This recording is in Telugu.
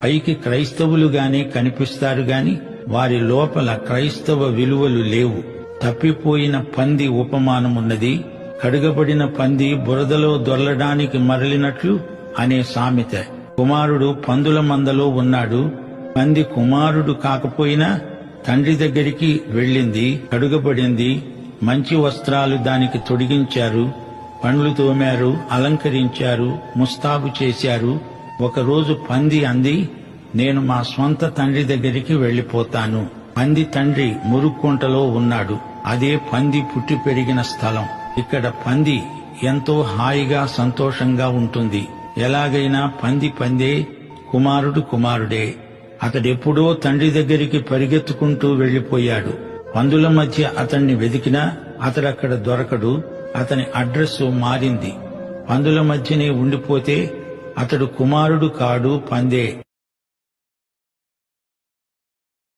పైకి క్రైస్తవులుగానే కనిపిస్తారు గాని వారి లోపల క్రైస్తవ విలువలు లేవు. తప్పిపోయిన పంది ఉపమానమున్నది. కడుగబడిన పంది బురదలో దొర్లడానికి మరలినట్లు అనే సామెత. కుమారుడు పందుల మందలో ఉన్నాడు. పంది కుమారుడు కాకపోయినా తండ్రి దగ్గరికి వెళ్ళింది, కడుగబడింది, మంచి వస్త్రాలు దానికి తొడిగించారు, పండ్లు తోమారు, అలంకరించారు, ముస్తాబు చేశారు. ఒకరోజు పంది అంది, నేను మా స్వంత తండ్రి దగ్గరికి వెళ్లిపోతాను. పంది తండ్రి మురుక్కుంటలో ఉన్నాడు. అదే పంది పుట్టి పెరిగిన స్థలం. ఇక్కడ పంది ఎంతో హాయిగా సంతోషంగా ఉంటుంది. ఎలాగైనా పంది పందే, కుమారుడు కుమారుడే. అతడెప్పుడో తండ్రి దగ్గరికి పరిగెత్తుకుంటూ వెళ్లిపోయాడు. పందుల మధ్య అతన్ని వెదికినా అతడక్కడ దొరకడు. అతని అడ్రస్సు మారింది. పందుల మధ్యనే ఉండిపోతే అతడు కుమారుడు కాడు, పందే.